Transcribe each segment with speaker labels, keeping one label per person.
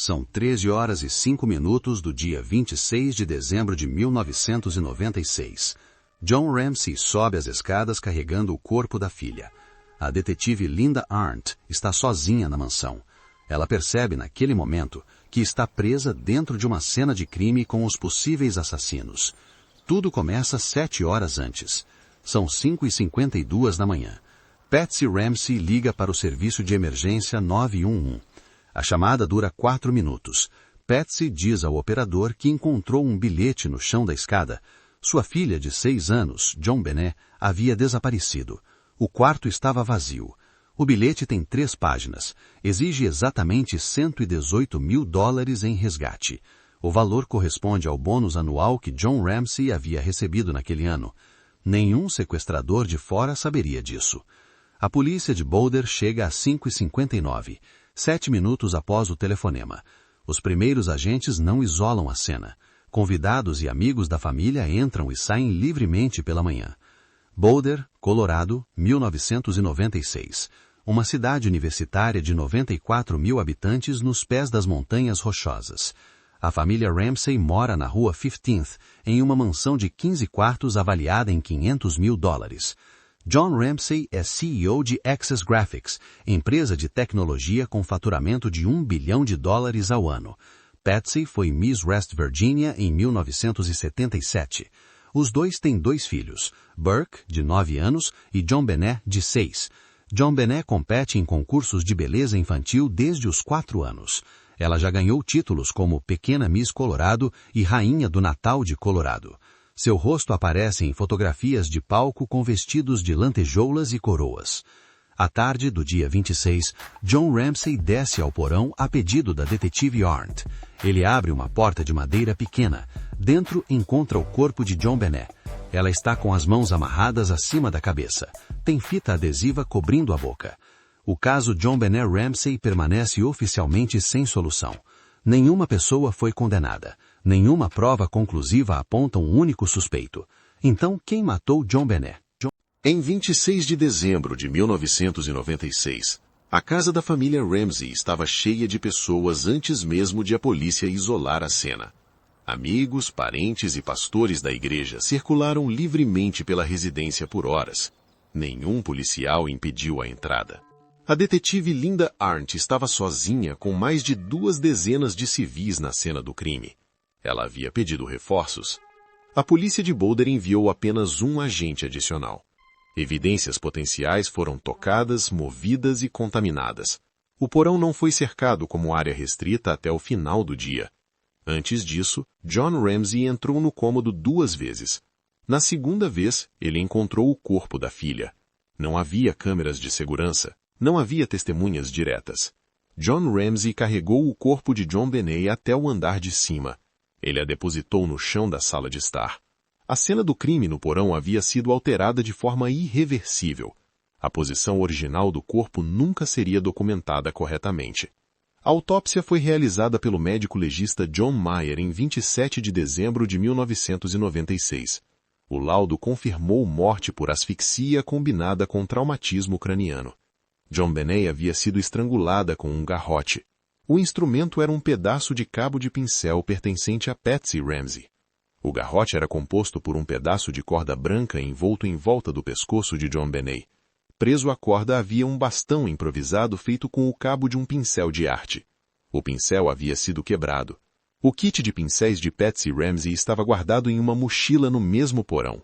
Speaker 1: São 13h05 do dia 26 de dezembro de 1996. John Ramsey sobe as escadas carregando o corpo da filha. A detetive Linda Arndt está sozinha na mansão. Ela percebe naquele momento que está presa dentro de uma cena de crime com os possíveis assassinos. Tudo começa 7 horas antes. São 5h52 da manhã. Patsy Ramsey liga para o serviço de emergência 911. A chamada dura 4 minutos. Patsy diz ao operador que encontrou um bilhete no chão da escada. Sua filha de 6 anos, JonBenet, havia desaparecido. O quarto estava vazio. O bilhete tem 3 páginas. Exige exatamente $118 mil em resgate. O valor corresponde ao bônus anual que John Ramsey havia recebido naquele ano. Nenhum sequestrador de fora saberia disso. A polícia de Boulder chega às 5h59, 7 minutos após o telefonema. Os primeiros agentes não isolam a cena. Convidados e amigos da família entram e saem livremente pela manhã. Boulder, Colorado, 1996. Uma cidade universitária de 94 mil habitantes nos pés das Montanhas Rochosas. A família Ramsey mora na rua 15th, em uma mansão de 15 quartos avaliada em $500 mil. John Ramsey é CEO de Access Graphics, empresa de tecnologia com faturamento de $1 bilhão ao ano. Patsy foi Miss West Virginia em 1977. Os dois têm 2 filhos, Burke, de 9 anos, e JonBenet, de 6. JonBenet compete em concursos de beleza infantil desde os 4 anos. Ela já ganhou títulos como Pequena Miss Colorado e Rainha do Natal de Colorado. Seu rosto aparece em fotografias de palco com vestidos de lantejoulas e coroas. À tarde do dia 26, John Ramsey desce ao porão a pedido da detetive Arndt. Ele abre uma porta de madeira pequena. Dentro encontra o corpo de JonBenet. Ela está com as mãos amarradas acima da cabeça. Tem fita adesiva cobrindo a boca. O caso JonBenet Ramsey permanece oficialmente sem solução. Nenhuma pessoa foi condenada. Nenhuma prova conclusiva aponta um único suspeito. Então, quem matou JonBenet?
Speaker 2: Em 26 de dezembro de 1996, a casa da família Ramsey estava cheia de pessoas antes mesmo de a polícia isolar a cena. Amigos, parentes e pastores da igreja circularam livremente pela residência por horas. Nenhum policial impediu a entrada. A detetive Linda Arndt estava sozinha com mais de 2 dezenas de civis na cena do crime. Ela havia pedido reforços. A polícia de Boulder enviou apenas um agente adicional. Evidências potenciais foram tocadas, movidas e contaminadas. O porão não foi cercado como área restrita até o final do dia. Antes disso, John Ramsey entrou no cômodo 2 vezes. Na segunda vez, ele encontrou o corpo da filha. Não havia câmeras de segurança. Não havia testemunhas diretas. John Ramsey carregou o corpo de JonBenet até o andar de cima. Ele a depositou no chão da sala de estar. A cena do crime no porão havia sido alterada de forma irreversível. A posição original do corpo nunca seria documentada corretamente. A autópsia foi realizada pelo médico legista John Meyer em 27 de dezembro de 1996. O laudo confirmou morte por asfixia combinada com traumatismo craniano. JonBenet havia sido estrangulada com um garrote. O instrumento era um pedaço de cabo de pincel pertencente a Patsy Ramsey. O garrote era composto por um pedaço de corda branca envolto em volta do pescoço de JonBenet. Preso à corda havia um bastão improvisado feito com o cabo de um pincel de arte. O pincel havia sido quebrado. O kit de pincéis de Patsy Ramsey estava guardado em uma mochila no mesmo porão.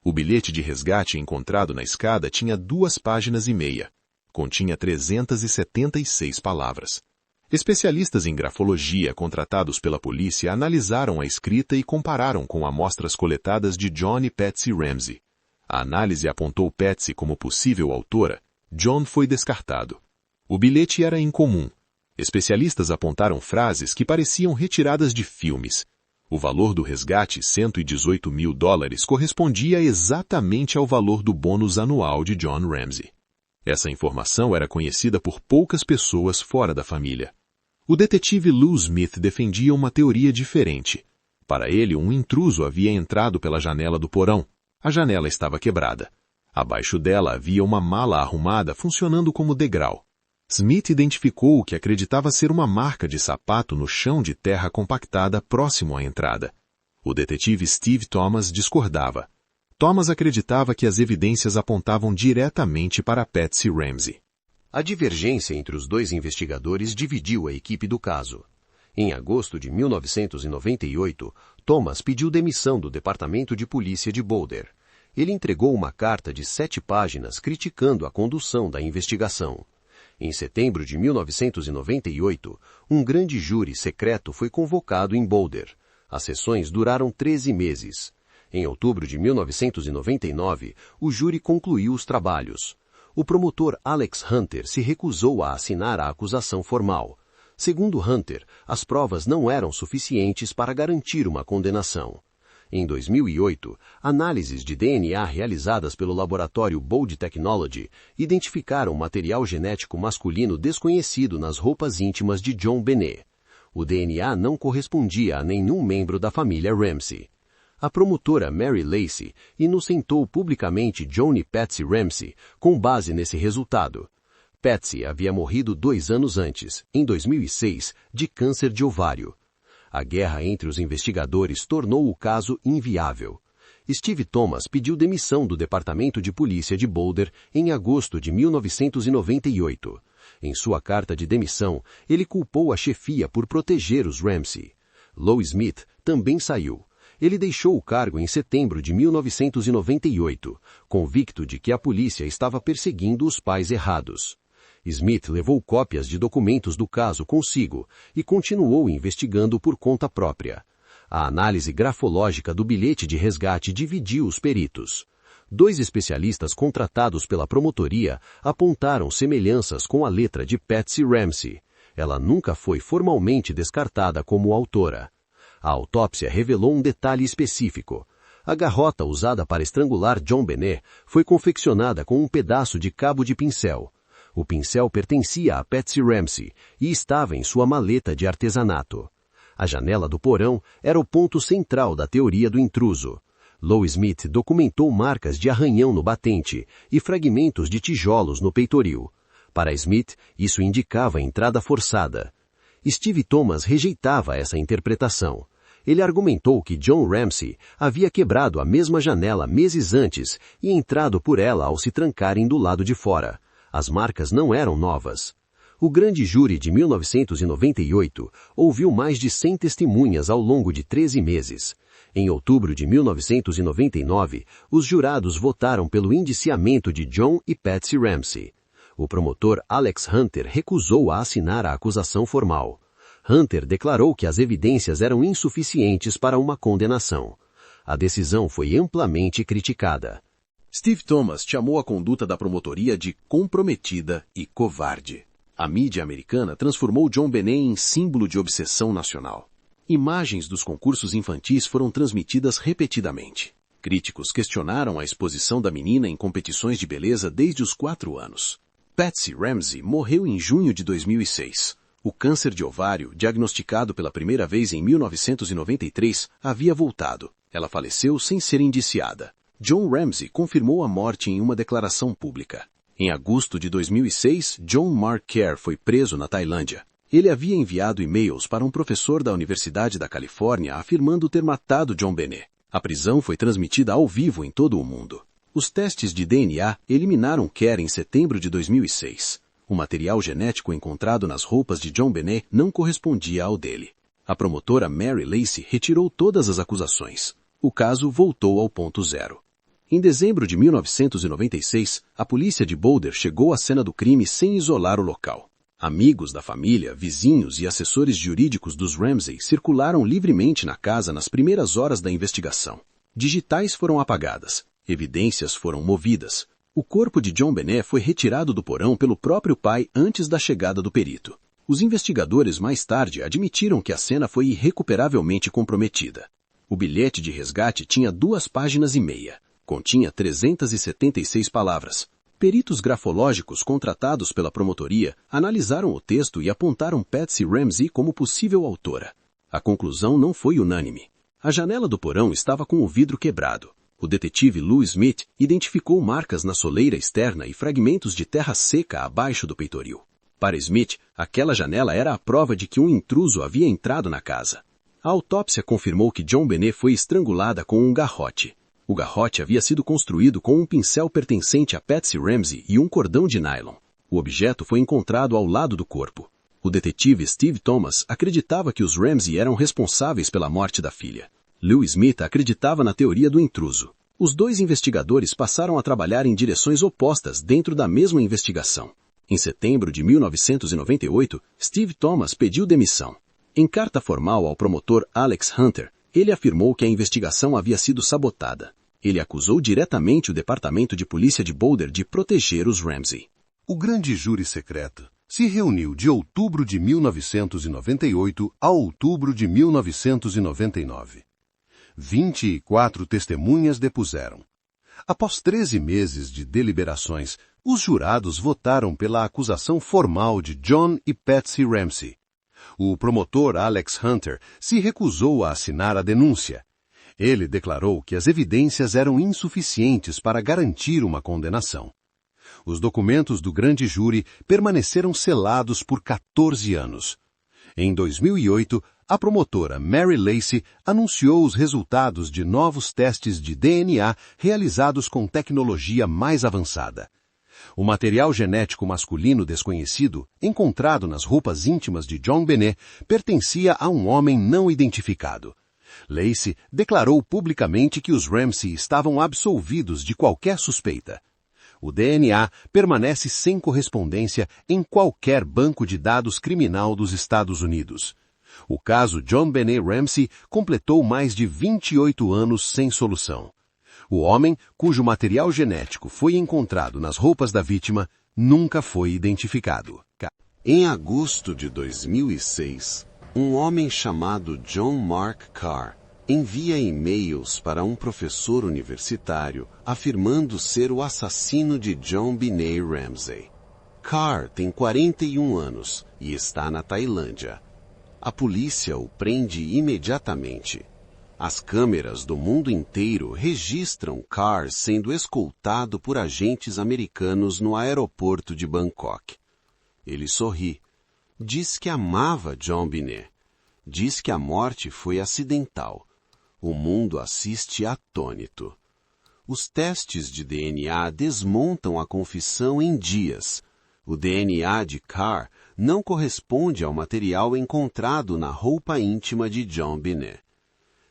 Speaker 2: O bilhete de resgate encontrado na escada tinha 2 páginas e meia. Continha 376 palavras. Especialistas em grafologia contratados pela polícia analisaram a escrita e compararam com amostras coletadas de John e Patsy Ramsey. A análise apontou Patsy como possível autora. John foi descartado. O bilhete era incomum. Especialistas apontaram frases que pareciam retiradas de filmes. O valor do resgate, $118 mil, correspondia exatamente ao valor do bônus anual de John Ramsey. Essa informação era conhecida por poucas pessoas fora da família. O detetive Lou Smith defendia uma teoria diferente. Para ele, um intruso havia entrado pela janela do porão. A janela estava quebrada. Abaixo dela havia uma mala arrumada funcionando como degrau. Smith identificou o que acreditava ser uma marca de sapato no chão de terra compactada próximo à entrada. O detetive Steve Thomas discordava. Thomas acreditava que as evidências apontavam diretamente para Patsy Ramsey.
Speaker 1: A divergência entre os dois investigadores dividiu a equipe do caso. Em agosto de 1998, Thomas pediu demissão do Departamento de Polícia de Boulder. Ele entregou uma carta de 7 páginas criticando a condução da investigação. Em setembro de 1998, um grande júri secreto foi convocado em Boulder. As sessões duraram 13 meses. Em outubro de 1999, o júri concluiu os trabalhos. O promotor Alex Hunter se recusou a assinar a acusação formal. Segundo Hunter, as provas não eram suficientes para garantir uma condenação. Em 2008, análises de DNA realizadas pelo laboratório Bold Technology identificaram material genético masculino desconhecido nas roupas íntimas de John Benet. O DNA não correspondia a nenhum membro da família Ramsey. A promotora Mary Lacey inocentou publicamente John e Patsy Ramsey com base nesse resultado. Patsy havia morrido 2 anos antes, em 2006, de câncer de ovário. A guerra entre os investigadores tornou o caso inviável. Steve Thomas pediu demissão do Departamento de Polícia de Boulder em agosto de 1998. Em sua carta de demissão, ele culpou a chefia por proteger os Ramsey. Lowe Smith também saiu. Ele deixou o cargo em setembro de 1998, convicto de que a polícia estava perseguindo os pais errados. Smith levou cópias de documentos do caso consigo e continuou investigando por conta própria. A análise grafológica do bilhete de resgate dividiu os peritos. 2 especialistas contratados pela promotoria apontaram semelhanças com a letra de Patsy Ramsey. Ela nunca foi formalmente descartada como autora. A autópsia revelou um detalhe específico. A garrota usada para estrangular John Benet foi confeccionada com um pedaço de cabo de pincel. O pincel pertencia a Patsy Ramsey e estava em sua maleta de artesanato. A janela do porão era o ponto central da teoria do intruso. Lowe Smith documentou marcas de arranhão no batente e fragmentos de tijolos no peitoril. Para Smith, isso indicava entrada forçada. Steve Thomas rejeitava essa interpretação. Ele argumentou que John Ramsey havia quebrado a mesma janela meses antes e entrado por ela ao se trancarem do lado de fora. As marcas não eram novas. O grande júri de 1998 ouviu mais de 100 testemunhas ao longo de 13 meses. Em outubro de 1999, os jurados votaram pelo indiciamento de John e Patsy Ramsey. O promotor Alex Hunter recusou a assinar a acusação formal. Hunter declarou que as evidências eram insuficientes para uma condenação. A decisão foi amplamente criticada. Steve Thomas chamou a conduta da promotoria de comprometida e covarde. A mídia americana transformou John Benet em símbolo de obsessão nacional. Imagens dos concursos infantis foram transmitidas repetidamente. Críticos questionaram a exposição da menina em competições de beleza desde os 4 anos. Patsy Ramsey morreu em junho de 2006. O câncer de ovário, diagnosticado pela primeira vez em 1993, havia voltado. Ela faleceu sem ser indiciada. John Ramsey confirmou a morte em uma declaração pública. Em agosto de 2006, John Mark Kerr foi preso na Tailândia. Ele havia enviado e-mails para um professor da Universidade da Califórnia afirmando ter matado John Benet. A prisão foi transmitida ao vivo em todo o mundo. Os testes de DNA eliminaram Kerr em setembro de 2006. O material genético encontrado nas roupas de John Benet não correspondia ao dele. A promotora Mary Lacey retirou todas as acusações. O caso voltou ao ponto zero. Em dezembro de 1996, a polícia de Boulder chegou à cena do crime sem isolar o local. Amigos da família, vizinhos e assessores jurídicos dos Ramsey circularam livremente na casa nas primeiras horas da investigação. Digitais foram apagadas. Evidências foram movidas. O corpo de John Benet foi retirado do porão pelo próprio pai antes da chegada do perito. Os investigadores mais tarde admitiram que a cena foi irrecuperavelmente comprometida. O bilhete de resgate tinha 2 páginas e meia. Continha 376 palavras. Peritos grafológicos contratados pela promotoria analisaram o texto e apontaram Patsy Ramsey como possível autora. A conclusão não foi unânime. A janela do porão estava com o vidro quebrado. O detetive Lowe Smith identificou marcas na soleira externa e fragmentos de terra seca abaixo do peitoril.
Speaker 3: Para Smith, aquela janela era a prova de que um intruso havia entrado na casa. A autópsia confirmou que JonBenét foi estrangulada com um garrote. O garrote havia sido construído com um pincel pertencente a Patsy Ramsey e um cordão de nylon. O objeto foi encontrado ao lado do corpo. O detetive Steve Thomas acreditava que os Ramsey eram responsáveis pela morte da filha. Lou Smith acreditava na teoria do intruso. Os dois investigadores passaram a trabalhar em direções opostas dentro da mesma investigação. Em setembro de 1998, Steve Thomas pediu demissão. Em carta formal ao promotor Alex Hunter, ele afirmou que a investigação havia sido sabotada. Ele acusou diretamente o Departamento de Polícia de Boulder de proteger os Ramsey.
Speaker 4: O grande júri secreto se reuniu de outubro de 1998 a outubro de 1999. 24 testemunhas depuseram. Após 13 meses de deliberações, os jurados votaram pela acusação formal de John e Patsy Ramsey. O promotor Alex Hunter se recusou a assinar a denúncia. Ele declarou que as evidências eram insuficientes para garantir uma condenação. Os documentos do grande júri permaneceram selados por 14 anos. Em 2008, a promotora Mary Lacey anunciou os resultados de novos testes de DNA realizados com tecnologia mais avançada. O material genético masculino desconhecido, encontrado nas roupas íntimas de JonBenét, pertencia a um homem não identificado. Lacey declarou publicamente que os Ramsey estavam absolvidos de qualquer suspeita. O DNA permanece sem correspondência em qualquer banco de dados criminal dos Estados Unidos. O caso JonBenét Ramsey completou mais de 28 anos sem solução. O homem, cujo material genético foi encontrado nas roupas da vítima, nunca foi identificado.
Speaker 2: Em agosto de 2006, um homem chamado John Mark Carr envia e-mails para um professor universitário afirmando ser o assassino de JonBenét Ramsey. Carr tem 41 anos e está na Tailândia. A polícia o prende imediatamente. As câmeras do mundo inteiro registram Carr sendo escoltado por agentes americanos no aeroporto de Bangkok. Ele sorri. Diz que amava JonBenét. Diz que a morte foi acidental. O mundo assiste atônito. Os testes de DNA desmontam a confissão em dias. O DNA de Carr não corresponde ao material encontrado na roupa íntima de JonBenét.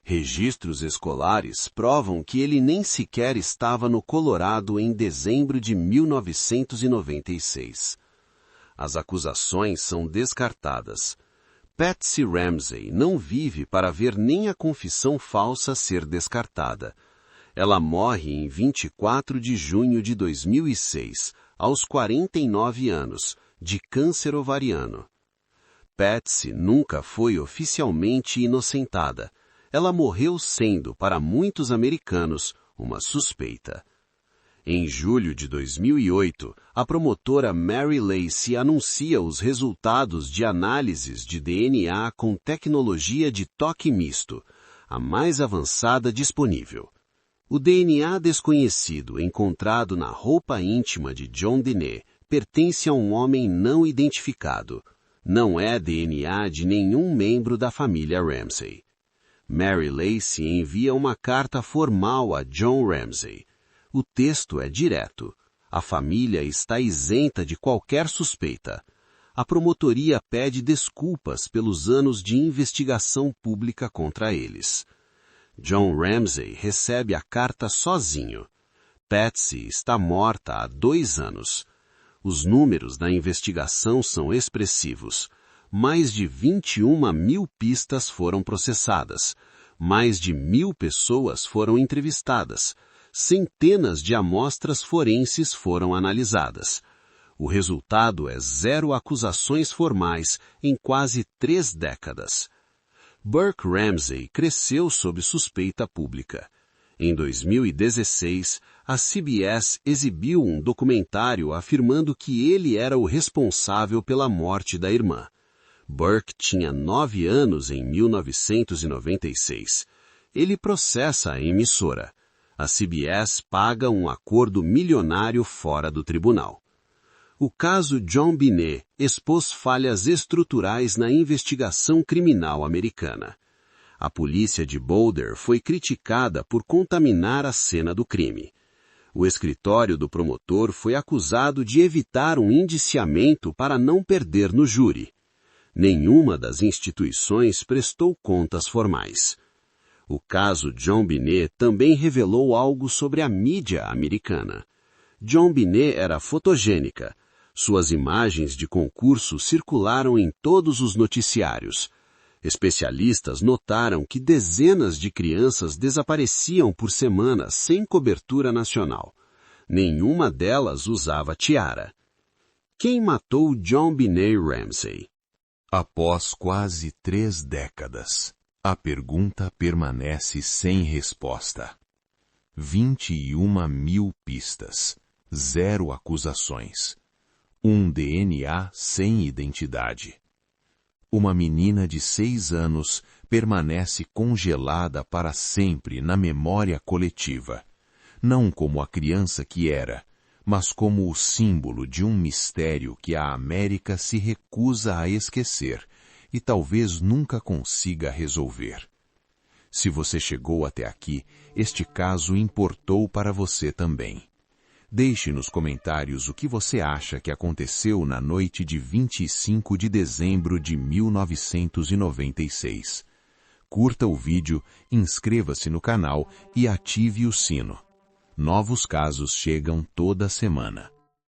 Speaker 2: Registros escolares provam que ele nem sequer estava no Colorado em dezembro de 1996. As acusações são descartadas. Patsy Ramsey não vive para ver nem a confissão falsa ser descartada. Ela morre em 24 de junho de 2006, aos 49 anos, de câncer ovariano. Patsy nunca foi oficialmente inocentada. Ela morreu sendo, para muitos americanos, uma suspeita. Em julho de 2008, a promotora Mary Lacey anuncia os resultados de análises de DNA com tecnologia de toque misto, a mais avançada disponível. O DNA desconhecido encontrado na roupa íntima de JonBenét pertence a um homem não identificado. Não é DNA de nenhum membro da família Ramsey. Mary Lacey envia uma carta formal a John Ramsey. O texto é direto. A família está isenta de qualquer suspeita. A promotoria pede desculpas pelos anos de investigação pública contra eles. John Ramsey recebe a carta sozinho. Patsy está morta há 2 anos. Os números da investigação são expressivos. Mais de 21 mil pistas foram processadas. Mais de 1.000 pessoas foram entrevistadas. Centenas de amostras forenses foram analisadas. O resultado é 0 acusações formais em quase 3 décadas. Burke Ramsey cresceu sob suspeita pública. Em 2016, a CBS exibiu um documentário afirmando que ele era o responsável pela morte da irmã. Burke tinha 9 anos em 1996. Ele processa a emissora. A CBS paga um acordo milionário fora do tribunal.
Speaker 3: O caso John Binet expôs falhas estruturais na investigação criminal americana. A polícia de Boulder foi criticada por contaminar a cena do crime. O escritório do promotor foi acusado de evitar um indiciamento para não perder no júri. Nenhuma das instituições prestou contas formais. O caso John Binet também revelou algo sobre a mídia americana. John Binet era fotogênica. Suas imagens de concurso circularam em todos os noticiários. Especialistas notaram que dezenas de crianças desapareciam por semana sem cobertura nacional. Nenhuma delas usava tiara. Quem matou John Binet Ramsey?
Speaker 2: Após quase 3 décadas, a pergunta permanece sem resposta. 21.000 pistas, 0 acusações. Um DNA sem identidade. Uma menina de 6 anos permanece congelada para sempre na memória coletiva, não como a criança que era, mas como o símbolo de um mistério que a América se recusa a esquecer e talvez nunca consiga resolver. Se você chegou até aqui, este caso importou para você também. Deixe nos comentários o que você acha que aconteceu na noite de 25 de dezembro de 1996. Curta o vídeo, inscreva-se no canal e ative o sino. Novos casos chegam toda semana.